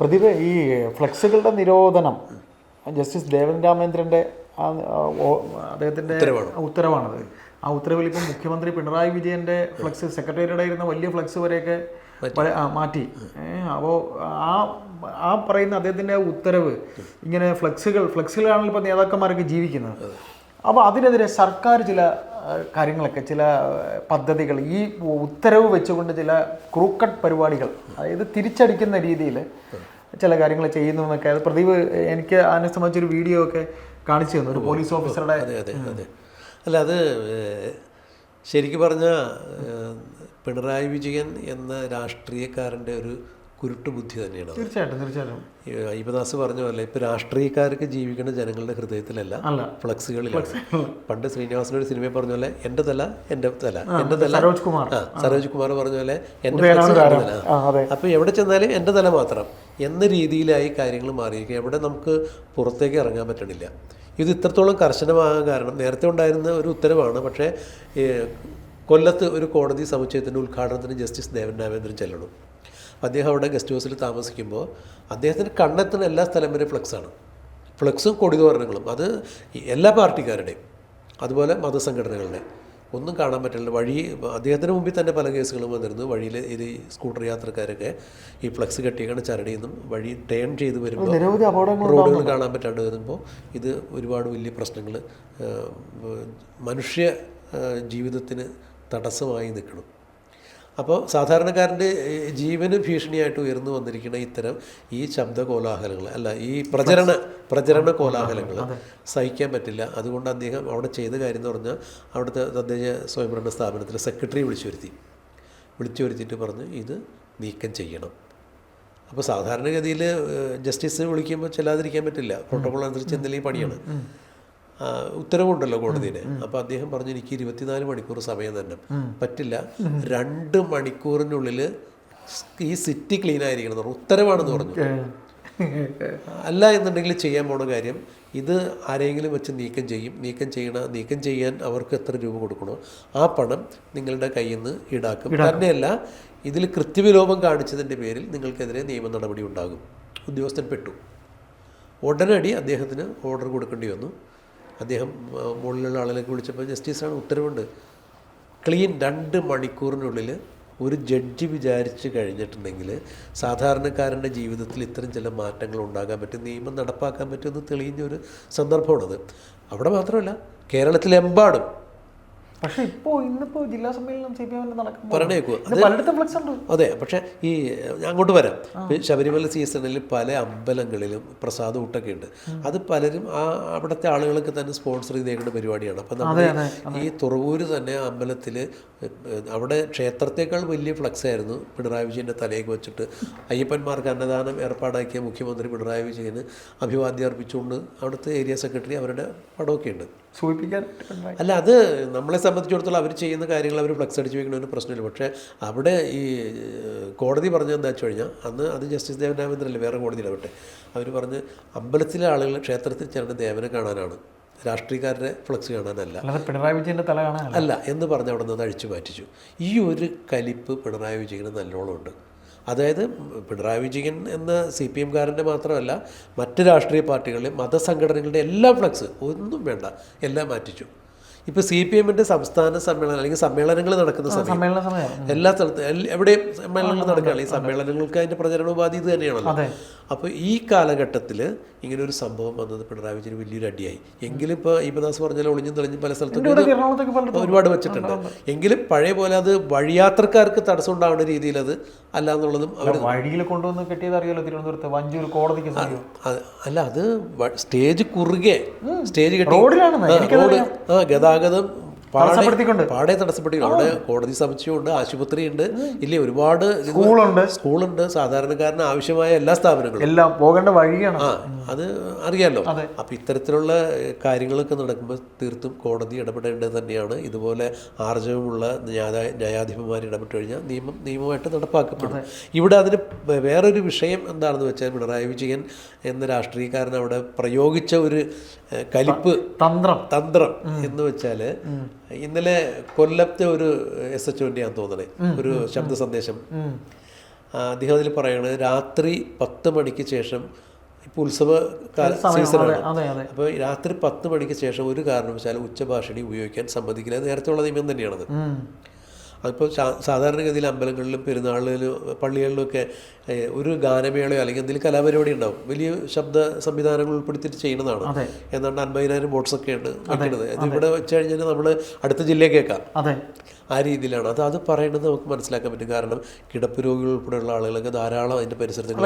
പ്രതിഭ ഈ ഫ്ലെക്സുകളുടെ നിരോധനം ജസ്റ്റിസ് ദേവൻ രാമേന്ദ്രൻ്റെ അദ്ദേഹത്തിൻ്റെ ഉത്തരവാണത്. ആ ഉത്തരവിൽ ഇപ്പം മുഖ്യമന്ത്രി പിണറായി വിജയൻ്റെ ഫ്ലെക്സ് സെക്രട്ടേറിയറ്റ് ഇരുന്ന വലിയ ഫ്ലെക്സ് വരെയൊക്കെ മാറ്റി. അപ്പോൾ ആ പറയുന്ന അദ്ദേഹത്തിൻ്റെ ഉത്തരവ് ഇങ്ങനെ ഫ്ലെക്സുകളാണല്ലോ ഇപ്പോൾ നേതാക്കന്മാരൊക്കെ ജീവിക്കുന്നത്. അപ്പോൾ അതിനെതിരെ സർക്കാർ ചില കാര്യങ്ങളൊക്കെ ചില പദ്ധതികൾ ഈ ഉത്തരവ് വെച്ചുകൊണ്ട് ചില ക്രൂക്കട്ട് പരിപാടികൾ, അതായത് തിരിച്ചടിക്കുന്ന രീതിയിൽ ചില കാര്യങ്ങൾ ചെയ്യുന്നു എന്നൊക്കെ പ്രദീപ് എനിക്ക് അതിനെ സംബന്ധിച്ചൊരു വീഡിയോ ഒക്കെ കാണിച്ചു തന്നു, ഒരു പോലീസ് ഓഫീസറുടെ. അല്ല, അത് ശരിക്കും പറഞ്ഞാൽ പിണറായി വിജയൻ എന്ന രാഷ്ട്രീയക്കാരൻ്റെ ഒരു കുരുട്ടുബുദ്ധി തന്നെയാണ്. തീർച്ചയായിട്ടും അയ്യപ്പദാസ് പറഞ്ഞ പോലെ ഇപ്പോൾ രാഷ്ട്രീയക്കാർക്ക് ജീവിക്കുന്ന ജനങ്ങളുടെ ഹൃദയത്തിലല്ല, ഫ്ലക്സുകളിലാണ്. പണ്ട് ശ്രീനിവാസനൊരു സിനിമയിൽ പറഞ്ഞ പോലെ എൻ്റെ തല എൻ്റെ തല എൻ്റെ തല, സരോജ് കുമാർ പറഞ്ഞ പോലെ എൻ്റെ ഫ്ലക്സ് തല. അപ്പോൾ എവിടെ ചെന്നാലും എൻ്റെ തല മാത്രം എന്ന രീതിയിലായി കാര്യങ്ങൾ മാറിയിരിക്കുക. എവിടെ നമുക്ക് പുറത്തേക്ക് ഇറങ്ങാൻ പറ്റണില്ല. ഇത് ഇത്രത്തോളം കർശനമാകാൻ കാരണം നേരത്തെ ഉണ്ടായിരുന്ന ഒരു ഉത്തരവാണ്. പക്ഷേ കൊല്ലത്ത് ഒരു കോടതി സമുച്ചയത്തിൻ്റെ ഉദ്ഘാടനത്തിന് ജസ്റ്റിസ് ദേവൻ രാമേന്ദ്രൻ ചെല്ലണം. അദ്ദേഹം അവിടെ ഗസ്റ്റ് ഹൗസിൽ താമസിക്കുമ്പോൾ അദ്ദേഹത്തിന് കണ്ണെത്തുന്ന എല്ലാ സ്ഥലം വരെ ഫ്ലക്സാണ്, ഫ്ലക്സും കൊടിതോരണങ്ങളും. അത് എല്ലാ പാർട്ടിക്കാരുടെയും അതുപോലെ മതസംഘടനകളുടെ ഒന്നും കാണാൻ പറ്റില്ല. വഴി അദ്ദേഹത്തിന് മുമ്പിൽ തന്നെ പല കേസുകളും വന്നിരുന്നു. വഴിയിൽ ഇത് സ്കൂട്ടർ യാത്രക്കാരൊക്കെ ഈ ഫ്ലക്സ് കെട്ടിയാണ് ചരടിയിൽ നിന്നും വഴി ടേൺ ചെയ്ത് വരുമ്പോൾ റോഡുകൾ കാണാൻ പറ്റാണ്ട് വരുമ്പോൾ ഇത് ഒരുപാട് വലിയ പ്രശ്നങ്ങൾ മനുഷ്യ ജീവിതത്തിന് തടസ്സമായി നിൽക്കണം. അപ്പോൾ സാധാരണക്കാരൻ്റെ ജീവന് ഭീഷണിയായിട്ട് ഉയർന്നു വന്നിരിക്കുന്ന ഇത്തരം ഈ ശബ്ദ കോലാഹലങ്ങൾ അല്ല, ഈ പ്രചരണ കോലാഹലങ്ങൾ സഹിക്കാൻ പറ്റില്ല. അതുകൊണ്ട് അദ്ദേഹം അവിടെ ചെയ്ത കാര്യം എന്ന് പറഞ്ഞാൽ അവിടുത്തെ തദ്ദേശ സ്വയംഭരണ സ്ഥാപനത്തിലെ സെക്രട്ടറിയെ വിളിച്ചു വരുത്തിയിട്ട് പറഞ്ഞ് ഇത് നീക്കം ചെയ്യണം. അപ്പോൾ സാധാരണഗതിയിൽ ജസ്റ്റിസ് വിളിക്കുമ്പോൾ ചെല്ലാതിരിക്കാൻ പറ്റില്ല, പ്രോട്ടോകോൾ അനുസരിച്ച് എന്തെങ്കിലും പണിയാണ്. ഉത്തരവുണ്ടല്ലോ കോടതിയുടെ. അപ്പോൾ അദ്ദേഹം പറഞ്ഞു എനിക്ക് 24 മണിക്കൂർ സമയം തന്നെ പറ്റില്ല, 2 മണിക്കൂറിനുള്ളിൽ ഈ സിറ്റി ക്ലീൻ ആയിരിക്കണം എന്ന് പറഞ്ഞു. ഉത്തരവാണെന്ന് പറഞ്ഞു. അല്ല എന്നുണ്ടെങ്കിൽ ചെയ്യാൻ പോണ കാര്യം ഇത് ആരെങ്കിലും വെച്ച് നീക്കം ചെയ്യാൻ അവർക്ക് എത്ര രൂപ കൊടുക്കണോ ആ പണം നിങ്ങളുടെ കയ്യിൽ നിന്ന് ഈടാക്കും. തന്നെയല്ല, ഇതിൽ കൃത്യവിലോപം കാണിച്ചതിൻ്റെ പേരിൽ നിങ്ങൾക്കെതിരെ നിയമ നടപടി ഉണ്ടാകും. ഉദ്യോഗസ്ഥൻ പെട്ടു. ഉടനടി അദ്ദേഹത്തിന് ഓർഡർ കൊടുക്കേണ്ടി വന്നു. അദ്ദേഹം മുകളിലുള്ള ആളുകളൊക്കെ വിളിച്ചപ്പോൾ ജസ്റ്റിസാണ് ഉത്തരവുണ്ട്, ക്ലീൻ 2 മണിക്കൂറിനുള്ളിൽ. ഒരു ജഡ്ജി വിചാരിച്ച് കഴിഞ്ഞിട്ടുണ്ടെങ്കിൽ സാധാരണക്കാരൻ്റെ ജീവിതത്തിൽ ഇത്തരം ചില മാറ്റങ്ങൾ ഉണ്ടാകാൻ പറ്റും, നിയമം നടപ്പാക്കാൻ പറ്റുമെന്ന് തെളിഞ്ഞൊരു സന്ദർഭമാണത്. അവിടെ മാത്രമല്ല, കേരളത്തിലെമ്പാടും. പക്ഷേ ഇന്നിപ്പോൾ ജില്ലാ സമ്മേളനം പറഞ്ഞേക്കുക. അതെ, പക്ഷേ ഈ അങ്ങോട്ട് വരാം. ശബരിമല സീസണിൽ പല അമ്പലങ്ങളിലും പ്രസാദ ഊട്ടൊക്കെ ഉണ്ട്. അത് പലരും അവിടുത്തെ ആളുകൾക്ക് തന്നെ സ്പോൺസർ ചെയ്തേക്കുന്ന പരിപാടിയാണ്. അപ്പം നമ്മൾ ഈ തുറവൂര് തന്നെ അമ്പലത്തിൽ അവിടെ ക്ഷേത്രത്തേക്കാൾ വലിയ ഫ്ലക്സ് ആയിരുന്നു പിണറായി വിജയൻ്റെ തലയൊക്കെ വെച്ചിട്ട് അയ്യപ്പന്മാർക്ക് അന്നദാനം ഏർപ്പാടാക്കിയ മുഖ്യമന്ത്രി പിണറായി വിജയന് അഭിവാദ്യം അർപ്പിച്ചുകൊണ്ട് അവിടുത്തെ ഏരിയ സെക്രട്ടറി അവരുടെ പടമൊക്കെ ഉണ്ട്. അല്ല, അത് നമ്മളെ സംബന്ധിച്ചിടത്തോളം അവർ ചെയ്യുന്ന കാര്യങ്ങൾ അവർ ഫ്ലക്സ് അടിച്ച് വയ്ക്കണമെന്ന് പ്രശ്നമില്ല. പക്ഷേ അവിടെ ഈ കോടതി പറഞ്ഞത് എന്താ വെച്ച് കഴിഞ്ഞാൽ, അന്ന് അത് ജസ്റ്റിസ് ദേവൻ രാമേന്ദ്രല്ലേ, വേറെ കോടതിയിലാവട്ടെ, അവർ പറഞ്ഞ് അമ്പലത്തിലെ ആളുകൾ ക്ഷേത്രത്തിൽ ചേർന്ന് ദേവനെ കാണാനാണ്, രാഷ്ട്രീയക്കാരുടെ ഫ്ലക്സ് കാണാനല്ല, പിണറായി വിജയൻ്റെ തല കാണാൻ അല്ല എന്ന് പറഞ്ഞ് അവിടെ നിന്ന് അഴിച്ചു മാറ്റിച്ചു. ഈ ഒരു കലിപ്പ് പിണറായി വിജയന് നല്ലോണം ഉണ്ട്. അതായത് പിണറായി വിജയൻ എന്ന CPM-കാരൻ്റെ മാത്രമല്ല, മറ്റ് രാഷ്ട്രീയ പാർട്ടികളുടെ മതസംഘടനകളുടെ എല്ലാ ഫ്ലക്സ് ഒന്നും വേണ്ട, എല്ലാം മാറ്റിച്ചു. ഇപ്പോൾ CPM-ൻ്റെ സംസ്ഥാന സമ്മേളനം അല്ലെങ്കിൽ സമ്മേളനങ്ങൾ നടക്കുന്ന സമയം എല്ലാ സ്ഥലത്തും എവിടെയും സമ്മേളനങ്ങൾ നടക്കുകയാണ്. ഈ സമ്മേളനങ്ങൾക്ക് അതിൻ്റെ പ്രചരണോപാധി ഇത് തന്നെയാണല്ലോ. അപ്പോൾ ഈ കാലഘട്ടത്തിൽ ഇങ്ങനെ ഒരു സംഭവം വന്നത് പിണറായി വിജയന് വലിയൊരു അടിയായി. എങ്കിലും ഇപ്പോൾ അയ്യപ്പദാസ് പറഞ്ഞാൽ ഒളിഞ്ഞും തെളിഞ്ഞും പല സ്ഥലത്തും ഒരുപാട് വെച്ചിട്ടുണ്ട്. എങ്കിലും പഴയ പോലെ അത് വഴിയാത്രക്കാർക്ക് തടസ്സം ഉണ്ടാവുന്ന രീതിയിൽ അത് അല്ല എന്നുള്ളതും അവർ വഴിയിൽ കൊണ്ടുവന്ന് കെട്ടിയത് അറിയാലോ. തിരുവനന്തപുരത്ത് വഞ്ചൂർ കോടതിക്ക് അല്ല, അത് സ്റ്റേജ് കുറുകെ സ്റ്റേജ് കെട്ടി ഗതാഗതം പാടെ തടസ്സപ്പെട്ടിട്ടുണ്ട്. അവിടെ കോടതി സമുച്ചയമുണ്ട്, ആശുപത്രിയുണ്ട്, ഇല്ലേ, ഒരുപാട് സ്കൂളുണ്ട്, സാധാരണക്കാരന് ആവശ്യമായ എല്ലാ സ്ഥാപനങ്ങളും എല്ലാം പോകേണ്ട വഴിയാണ്. അത് അറിയാലോ. അപ്പം ഇത്തരത്തിലുള്ള കാര്യങ്ങളൊക്കെ നടക്കുമ്പോൾ തീർത്തും കോടതി ഇടപെടേണ്ടത് തന്നെയാണ്. ഇതുപോലെ ആർജവമുള്ള ന്യായാധിപന്മാർ ഇടപെട്ട് കഴിഞ്ഞാൽ നിയമമായിട്ട് നടപ്പാക്കപ്പെടും. ഇവിടെ അതിന് വേറൊരു വിഷയം എന്താണെന്ന് വെച്ചാൽ, പിണറായി വിജയൻ എന്ന രാഷ്ട്രീയക്കാരൻ അവിടെ പ്രയോഗിച്ച ഒരു കലിപ്പ് തന്ത്രം എന്ന് വെച്ചാൽ, ഇന്നലെ കൊല്ലത്തെ ഒരു SHOൻ്റെ ആണെന്ന് തോന്നണേ ഒരു ശബ്ദ സന്ദേശം അദ്ദേഹം അതിൽ പറയുന്നത് രാത്രി 10 മണിക്ക് ശേഷം ഇപ്പോൾ ഉത്സവ സീസണാണ്. അപ്പോൾ രാത്രി 10 മണിക്ക് ശേഷം ഒരു കാരണവശാലും ഉച്ചഭാഷിണി ഉപയോഗിക്കാൻ സമ്മതിക്കില്ല. നേരത്തെ ഉള്ള നിയമം തന്നെയാണത്. അതിപ്പോൾ സാധാരണഗതിയിൽ അമ്പലങ്ങളിലും പെരുന്നാളിലും പള്ളികളിലുമൊക്കെ ഒരു ഗാനമേളയോ അല്ലെങ്കിൽ എന്തെങ്കിലും കലാപരിപാടി ഉണ്ടാവും. വലിയ ശബ്ദ സംവിധാനങ്ങൾ ഉൾപ്പെടുത്തിയിട്ട് ചെയ്യുന്നതാണ്. എന്നാണ്ട് 50,000 ബോട്ട്സൊക്കെ ഉണ്ട് വെക്കുന്നത്. ഇത് ഇവിടെ വെച്ച് കഴിഞ്ഞാൽ നമ്മൾ അടുത്ത ജില്ലയിൽ കേൾക്കാം. ആ രീതിയിലാണ് അത് പറയുന്നത് നമുക്ക് മനസ്സിലാക്കാൻ പറ്റും. കാരണം കിടപ്പ് രോഗികൾ ഉൾപ്പെടെയുള്ള ആളുകളൊക്കെ ധാരാളം അതിൻ്റെ പരിസരത്തൊക്കെ.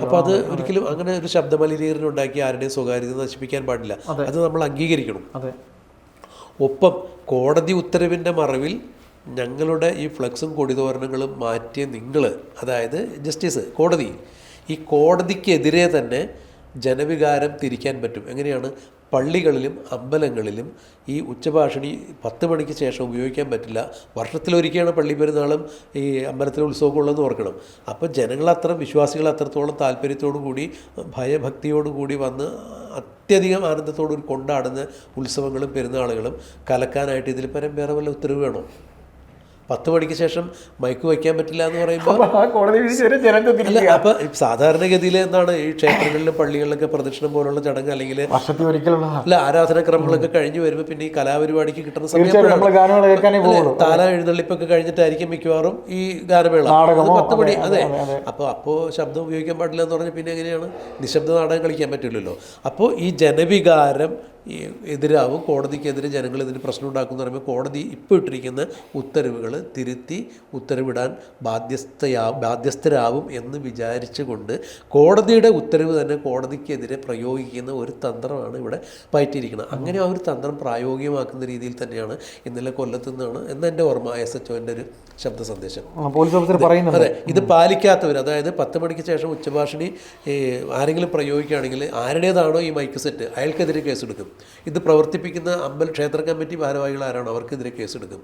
അപ്പോൾ അത് ഒരിക്കലും അങ്ങനെ ഒരു ശബ്ദമലിനീകരണം ഉണ്ടാക്കി ആരുടെയും സ്വകാര്യത നശിപ്പിക്കാൻ പാടില്ല. അത് നമ്മൾ അംഗീകരിക്കണം. ഒപ്പം കോടതി ഉത്തരവിൻ്റെ മറവിൽ ഞങ്ങളുടെ ഈ ഫ്ലക്സും കൊടിതോരണങ്ങളും മാറ്റിയ നിങ്ങൾ, അതായത് ജസ്റ്റിസ് കോടതി, ഈ കോടതിക്കെതിരെ തന്നെ ജനവികാരം തിരിക്കാൻ പറ്റും. എങ്ങനെയാണ്? പള്ളികളിലും അമ്പലങ്ങളിലും ഈ ഉച്ചഭാഷിണി 10 മണിക്ക് ശേഷം ഉപയോഗിക്കാൻ പറ്റില്ല. വർഷത്തിലൊരിക്കലാണ് പള്ളി പെരുന്നാളും ഈ അമ്പലത്തിലെ ഉത്സവമൊക്കെ ഉള്ളതെന്ന് ഓർക്കണം. അപ്പോൾ ജനങ്ങൾ വിശ്വാസികൾ അത്രത്തോളം താല്പര്യത്തോടു കൂടി ഭയഭക്തിയോടു കൂടി വന്ന് അത്യധികം ആനന്ദത്തോടു കൊണ്ടാടുന്ന ഉത്സവങ്ങളും പെരുന്നാളുകളും കലക്കാനായിട്ട് ഇതിൽ പരം വേറെ വല്ല ഉത്തരവ് വേണോ? 10 മണിക്ക് ശേഷം മൈക്ക് വയ്ക്കാൻ പറ്റില്ല എന്ന് പറയുമ്പോൾ അല്ല. അപ്പോൾ സാധാരണഗതിയിൽ എന്താണ് ഈ ക്ഷേത്രങ്ങളിലും പള്ളികളിലൊക്കെ പ്രദക്ഷിണം പോലുള്ള ചടങ്ങ് അല്ലെങ്കിൽ അല്ല ആരാധനാക്രമങ്ങളൊക്കെ കഴിഞ്ഞ് വരുമ്പോൾ പിന്നെ ഈ കലാപരിപാടിക്ക് കിട്ടുന്ന സമയം താല എഴുന്നള്ളിപ്പൊക്കെ കഴിഞ്ഞിട്ടായിരിക്കും മിക്കവാറും ഈ ഗാനമേള. 10 മണി. അപ്പോൾ ശബ്ദം ഉപയോഗിക്കാൻ പാടില്ല എന്ന് പറഞ്ഞാൽ പിന്നെ എങ്ങനെയാണ്? നിശബ്ദ നാടകം കളിക്കാൻ പറ്റില്ലല്ലോ. അപ്പോൾ ഈ ജനവികാരം എതിരാവും. കോടതിക്കെതിരെ ജനങ്ങൾ ഇതിന് പ്രശ്നം ഉണ്ടാക്കുമെന്ന് പറയുമ്പോൾ കോടതി ഇപ്പോൾ ഇട്ടിരിക്കുന്ന ഉത്തരവുകൾ തിരുത്തി ഉത്തരവിടാൻ ബാധ്യസ്ഥരാവും എന്ന് വിചാരിച്ചുകൊണ്ട് കോടതിയുടെ ഉത്തരവ് തന്നെ കോടതിക്കെതിരെ പ്രയോഗിക്കുന്ന ഒരു തന്ത്രമാണ് ഇവിടെ പയറ്റിയിരിക്കുന്നത്. അങ്ങനെ ആ ഒരു തന്ത്രം പ്രായോഗികമാക്കുന്ന രീതിയിൽ തന്നെയാണ് ഇന്നലെ കൊല്ലത്തു നിന്നാണ് എന്നെൻ്റെ ഓർമ്മ SHOൻ്റെ ഒരു ശബ്ദ സന്ദേശം. അതെ, ഇത് പാലിക്കാത്തവർ, അതായത് 10 മണിക്ക് ശേഷം ഉച്ചഭാഷിണി ആരെങ്കിലും പ്രയോഗിക്കുകയാണെങ്കിൽ ആരുടേതാണോ ഈ മൈക്ക് സെറ്റ് അയാൾക്കെതിരെ കേസെടുക്കും. ഇത് പ്രവർത്തിപ്പിക്കുന്ന ക്ഷേത്ര കമ്മിറ്റി ഭാരവാഹികൾ ആരാണോ അവർക്കെതിരെ കേസെടുക്കും.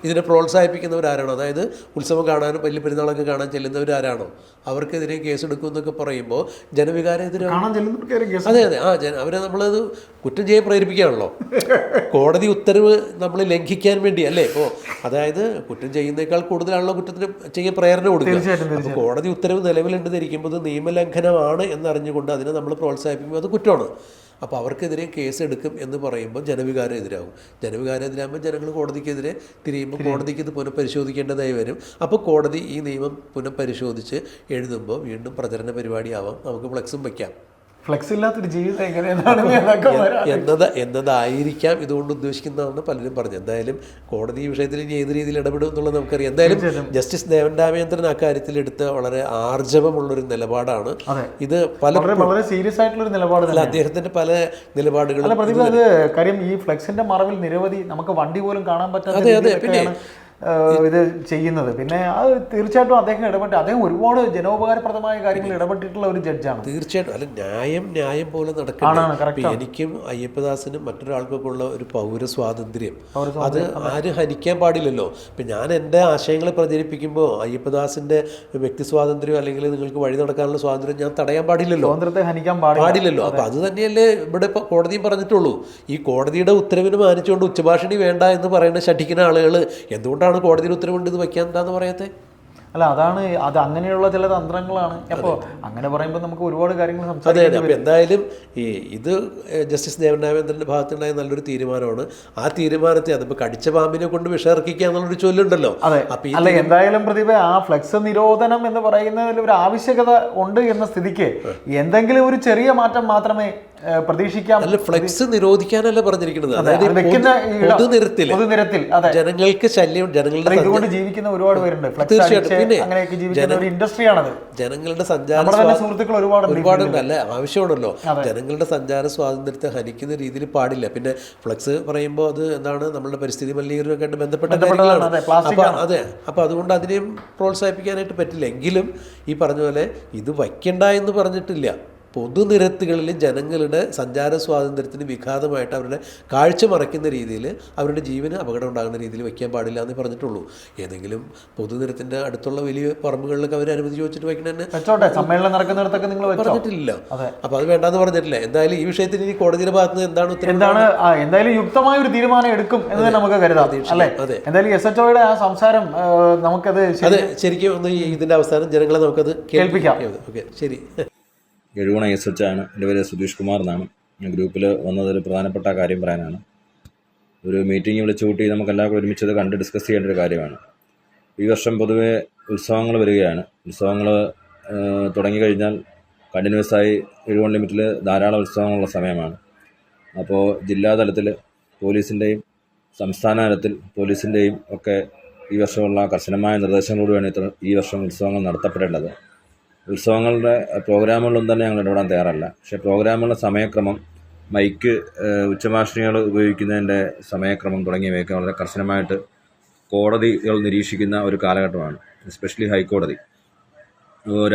ഇതിനെ പ്രോത്സാഹിപ്പിക്കുന്നവരാരാണോ, അതായത് ഉത്സവം കാണാനും വലിയ പെരുന്നാളൊക്കെ കാണാൻ ചെല്ലുന്നവരാരാണോ അവർക്കെതിരെ കേസെടുക്കും എന്നൊക്കെ പറയുമ്പോൾ ജനവികാരം എതിരാണ്. അതെ അവരെ നമ്മളത് കുറ്റം ചെയ്യാൻ പ്രേരിപ്പിക്കുകയാണല്ലോ. കോടതി ഉത്തരവ് നമ്മൾ ലംഘിക്കാൻ വേണ്ടി അല്ലേ? ഇപ്പോൾ അതായത് കുറ്റം ചെയ്യുന്നേക്കാൾ കൂടുതലാണല്ലോ കുറ്റത്തിന് ചെയ്യാൻ പ്രേരണ കൊടുക്കുക. അപ്പോൾ കോടതി ഉത്തരവ് നിലവിലുണ്ടെന്നിരിക്കുമ്പോൾ നിയമലംഘനമാണ് എന്നറിഞ്ഞുകൊണ്ട് അതിനെ നമ്മൾ പ്രോത്സാഹിപ്പിക്കുമ്പോൾ അത് കുറ്റമാണ്. അപ്പോൾ അവർക്കെതിരെ കേസെടുക്കും എന്ന് പറയുമ്പോൾ ജനവികാരം എതിരാകും. ജനവികാരം എതിരാകുമ്പോൾ ജനങ്ങൾ കോടതിക്കെതിരെ തിരിയുമ്പോൾ കോടതിക്ക് ഇത് പുനഃപരിശോധിക്കേണ്ടതായി വരും. അപ്പോൾ കോടതി ഈ നിയമം പുനഃപരിശോധിച്ച് എഴുതുമ്പോൾ വീണ്ടും പ്രചരണ പരിപാടിയാവാം, നമുക്ക് ഫ്ലെക്സും വയ്ക്കാം. ഫ്ലെക്സ് ഇല്ലാത്തൊരു ജീവിതം എന്നതായിരിക്കാം ഇതുകൊണ്ട് ഉദ്ദേശിക്കുന്നതെന്ന് പലരും പറഞ്ഞു. എന്തായാലും കോടതി ഈ വിഷയത്തിൽ ഇനി ഏത് രീതിയിൽ ഇടപെടും എന്നുള്ളത് നമുക്കറിയാം. എന്തായാലും ജസ്റ്റിസ് ദേവൻ രാമചന്ദ്രൻ അക്കാര്യത്തിൽ എടുത്ത വളരെ ആർജവമുള്ളൊരു നിലപാടാണ്. ഇത് വളരെ സീരിയസ് ആയിട്ടുള്ളൊരു നിലപാടല്ല അദ്ദേഹത്തിന്റെ പല നിലപാടുകളും. കാര്യം ഈ ഫ്ലെക്സിന്റെ മറവിൽ നിരവധി നമുക്ക് വണ്ടി പോലും കാണാൻ പറ്റാത്ത ഇത് ചെയ്യുന്നത്. പിന്നെ അത് തീർച്ചയായിട്ടും അദ്ദേഹം അദ്ദേഹം ഒരുപാട് ജനോപകാരപ്രദമായ കാര്യങ്ങൾ ഇടപെട്ടിട്ടുള്ള ഒരു ജഡ്ജാണ്. തീർച്ചയായിട്ടും. അല്ല, ന്യായം പോലെ നടക്കണം. എനിക്കും അയ്യപ്പദാസിനും മറ്റൊരാൾക്കൊക്കെ ഉള്ള ഒരു പൗരസ്വാതന്ത്ര്യം അത് ആരും ഹനിക്കാൻ പാടില്ലല്ലോ. ഇപ്പം ഞാൻ എൻ്റെ ആശയങ്ങൾ പ്രചരിപ്പിക്കുമ്പോൾ അയ്യപ്പദാസിന്റെ വ്യക്തി സ്വാതന്ത്ര്യം അല്ലെങ്കിൽ നിങ്ങൾക്ക് വഴി നടക്കാനുള്ള സ്വാതന്ത്ര്യം ഞാൻ തടയാൻ പാടില്ലല്ലോ, സ്വാതന്ത്ര്യത്തെ ഹനിക്കാൻ പാടില്ലല്ലോ. അപ്പം അത് തന്നെയല്ലേ ഇവിടെ ഇപ്പോൾ കോടതിയും പറഞ്ഞിട്ടുള്ളൂ. ഈ കോടതിയുടെ ഉത്തരവിന് മാനിച്ചുകൊണ്ട് ഉച്ചഭാഷിണി വേണ്ട എന്ന് പറയുന്ന ശഠിക്കുന്ന ആളുകൾ എന്തുകൊണ്ടാണ് കോടതിയുടെ ഉത്തരവുണ്ട് ഇത് വയ്ക്കാൻ എന്താന്ന് പറയത്തെ? അല്ല, അത് അങ്ങനെയുള്ള ചില തന്ത്രങ്ങളാണ്. അപ്പോൾ അങ്ങനെ പറയുമ്പോൾ നമുക്ക് ഒരുപാട് കാര്യങ്ങൾ സംസാരിക്കാം. അപ്പോൾ എന്തായാലും ഇത് ജസ്റ്റിസ് ദേവൻ രാമചന്ദ്രൻ്റെ ഭാഗത്തുണ്ടായ നല്ലൊരു തീരുമാനമാണ്. ആ തീരുമാനത്തെ അതിപ്പോൾ കടിച്ച പാമ്പിനെ കൊണ്ട് വിഷയിറക്കിക്കുക എന്നുള്ളൊരു ചൊല്ലുണ്ടല്ലോ. അല്ല, എന്തായാലും പ്രതിഭ ആ ഫ്ലെക്സ് നിരോധനം എന്ന് പറയുന്നതിൽ ഒരു ആവശ്യകത ഉണ്ട് എന്ന സ്ഥിതിക്ക് എന്തെങ്കിലും ഒരു ചെറിയ മാറ്റം മാത്രമേ പ്രതീക്ഷിക്കാം. അല്ല, ഫ്ലെക്സ് നിരോധിക്കാനല്ല പറഞ്ഞിരിക്കുന്നത്. അതായത് പൊതുനിരത്തിൽ ജനങ്ങൾക്ക് ശല്യം, ജനങ്ങളുടെ ഇതുകൊണ്ട് ജീവിക്കുന്ന ഒരുപാട് പേരുണ്ട്. തീർച്ചയായിട്ടും. പിന്നെ ജനങ്ങളുടെ ഒരുപാടുണ്ട്. അല്ല, ആവശ്യമാണല്ലോ. ജനങ്ങളുടെ സഞ്ചാര സ്വാതന്ത്ര്യത്തെ ഹനിക്കുന്ന രീതിയിൽ പാടില്ല. പിന്നെ ഫ്ലെക്സ് പറയുമ്പോൾ അത് എന്താണ് നമ്മളുടെ പരിസ്ഥിതി മലിനീകരണമൊക്കെ ആയിട്ട് ബന്ധപ്പെട്ട കാര്യങ്ങളാണ്. അതെ, അപ്പോൾ അതുകൊണ്ട് അതിനെയും പ്രോത്സാഹിപ്പിക്കാനായിട്ട് പറ്റില്ല. എങ്കിലും ഈ പറഞ്ഞ പോലെ ഇത് വയ്ക്കണ്ട എന്ന് പറഞ്ഞിട്ടില്ല. പൊതുനിരത്തുകളിൽ ജനങ്ങളുടെ സഞ്ചാര സ്വാതന്ത്ര്യത്തിന് വിഘാതമായിട്ട് അവരുടെ കാഴ്ച മറയ്ക്കുന്ന രീതിയിൽ അവരുടെ ജീവന് അപകടം ഉണ്ടാകുന്ന രീതിയിൽ വയ്ക്കാൻ പാടില്ല എന്നേ പറഞ്ഞിട്ടുള്ളൂ. ഏതെങ്കിലും പൊതുനിരത്തിൻ്റെ അടുത്തുള്ള വലിയ പറമ്പുകളിലൊക്കെ അവർ അനുമതി ചോദിച്ചിട്ട് വയ്ക്കണമെന്ന് വെച്ചോട്ടെ, സമ്മേളനം നടക്കുന്നിടത്തൊക്കെ നിങ്ങൾ പറഞ്ഞിട്ടില്ല. അപ്പോൾ അത് വേണ്ടാന്ന് പറഞ്ഞിട്ടില്ല. എന്തായാലും ഈ വിഷയത്തിൽ ഇനി കോടതിയുടെ ഭാഗത്ത് നിന്ന് എന്താണ് ഉത്തരവ്, എന്തായാലും യുക്തമായ ഒരു തീരുമാനം എടുക്കും എന്ന് തന്നെ നമുക്ക് കരുതാം അല്ലേ? എന്തായാലും SHOയുടെ ആ സംസാരം നമുക്കത് ശരിക്കും ഒന്ന് ഇതിൻ്റെ അവസാനം ജനങ്ങളെ നമുക്കത് കേൾപ്പിക്കാം. ഓക്കെ, ശരി. എഴുവണ SH ആണ്. എൻ്റെ പേര് സുധീഷ് കുമാർ എന്നാണ്. ഗ്രൂപ്പിൽ വന്നതിൽ പ്രധാനപ്പെട്ട കാര്യം പറയാനാണ്. ഒരു മീറ്റിംഗ് വിളിച്ചു കൂട്ടി നമുക്കെല്ലാവർക്കും ഒരുമിച്ചത് കണ്ട് ഡിസ്കസ് ചെയ്യേണ്ട ഒരു കാര്യമാണ്. ഈ വർഷം പൊതുവെ ഉത്സവങ്ങൾ വരികയാണ്. ഉത്സവങ്ങൾ തുടങ്ങിക്കഴിഞ്ഞാൽ കണ്ടിന്യൂസായി എഴുവൺ ലിമിറ്റിൽ ധാരാളം ഉത്സവങ്ങളുള്ള സമയമാണ്. അപ്പോൾ ജില്ലാതലത്തിൽ പോലീസിൻ്റെയും സംസ്ഥാന തലത്തിൽ പോലീസിൻ്റെയും ഒക്കെ ഈ വർഷമുള്ള കർശനമായ നിർദ്ദേശങ്ങളോടുകൂടിയാണ് ഈ വർഷം ഉത്സവങ്ങൾ നടത്തപ്പെടേണ്ടത്. ഉത്സവങ്ങളുടെ പ്രോഗ്രാമുകളൊന്നും തന്നെ ഞങ്ങൾ ഇടപെടാൻ തയ്യാറല്ല. പക്ഷേ പ്രോഗ്രാമുകളുടെ സമയക്രമം, മൈക്ക്, ഉച്ചഭാഷിണികൾ ഉപയോഗിക്കുന്നതിൻ്റെ സമയക്രമം തുടങ്ങിയവയൊക്കെ വളരെ കർശനമായിട്ട് കോടതികൾ നിരീക്ഷിക്കുന്ന ഒരു കാലഘട്ടമാണ്. എസ്പെഷ്യലി ഹൈക്കോടതി.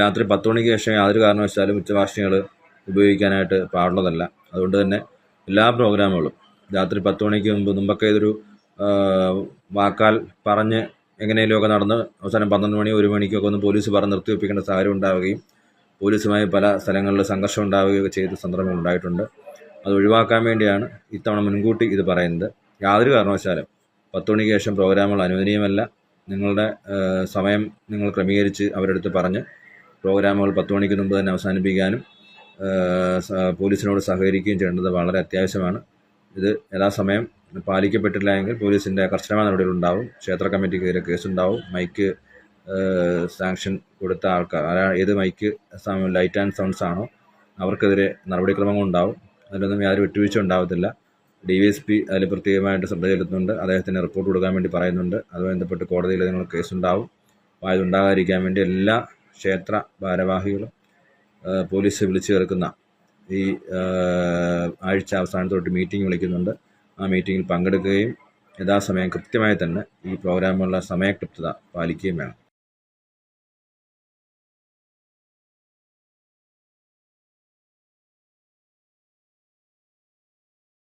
രാത്രി 10 മണിക്ക് ശേഷം യാതൊരു കാരണവശാലും ഉച്ചഭാഷിണികൾ ഉപയോഗിക്കാനായിട്ട് പാടുള്ളതല്ല. അതുകൊണ്ട് തന്നെ എല്ലാ പ്രോഗ്രാമുകളും രാത്രി 10 മണിക്ക് മുമ്പൊക്കെ ഇതൊരു വാക്കാൽ പറഞ്ഞ് എങ്ങനെയെങ്കിലുമൊക്കെ നടന്ന് അവസാനം 12 മണി 1 മണിക്കൊക്കെ ഒന്ന് പോലീസ് പറഞ്ഞ് നിർത്തിവെപ്പിക്കേണ്ട സാഹചര്യം ഉണ്ടാവുകയും പോലീസുമായി പല സ്ഥലങ്ങളിൽ സംഘർഷം ഉണ്ടാവുകയൊക്കെ ചെയ്ത സന്ദർഭങ്ങൾ ഉണ്ടായിട്ടുണ്ട്. അത് ഒഴിവാക്കാൻ വേണ്ടിയാണ് ഇത്തവണ മുൻകൂട്ടി ഇത് പറയുന്നത്. യാതൊരു കാരണവശാലും 10 മണിക്ക് ശേഷം പ്രോഗ്രാമുകൾ അനുവദനീയമല്ല. നിങ്ങളുടെ സമയം നിങ്ങൾ ക്രമീകരിച്ച് അവരെടുത്ത് പറഞ്ഞ് പ്രോഗ്രാമുകൾ 10 മണിക്ക് മുമ്പ് തന്നെ അവസാനിപ്പിക്കാനും പോലീസിനോട് സഹകരിക്കുകയും ചെയ്യേണ്ടത് വളരെ അത്യാവശ്യമാണ്. ഇത് യഥാസമയം പാലിക്കപ്പെട്ടില്ല എങ്കിൽ പോലീസിൻ്റെ കർശനമായ നടപടികളുണ്ടാവും. ക്ഷേത്ര കമ്മിറ്റിക്കെതിരെ കേസുണ്ടാവും. മൈക്ക് സാങ്ഷൻ കൊടുത്ത ആൾക്കാർ, ഏത് മൈക്ക് ലൈറ്റ് ആൻഡ് സൗണ്ട്സ് ആണോ അവർക്കെതിരെ നടപടിക്രമങ്ങളുണ്ടാവും. അതിലൊന്നും യാതൊരു വിട്ടുവീഴ്ച ഉണ്ടാവത്തില്ല. DYSP അതിൽ പ്രത്യേകമായിട്ട് ശ്രദ്ധ ചെലുത്തുന്നുണ്ട്. അദ്ദേഹത്തിന് റിപ്പോർട്ട് കൊടുക്കാൻ വേണ്ടി പറയുന്നുണ്ട്. അതുമായി ബന്ധപ്പെട്ട് കോടതിയിൽ നിങ്ങൾ കേസുണ്ടാവും. അപ്പോൾ അതുണ്ടാകാതിരിക്കാൻ വേണ്ടി എല്ലാ ക്ഷേത്ര ഭാരവാഹികളും പോലീസ് വിളിച്ചു ചേർക്കുന്ന ഈ ആഴ്ച അവസാനത്തോട്ട് മീറ്റിംഗ് വിളിക്കുന്നുണ്ട്. ആ മീറ്റിങ്ങിൽ പങ്കെടുക്കുകയും യഥാസമയം കൃത്യമായി തന്നെ ഈ പ്രോഗ്രാമുള്ള സമയക്ലിപ്തത പാലിക്കുകയും വേണം.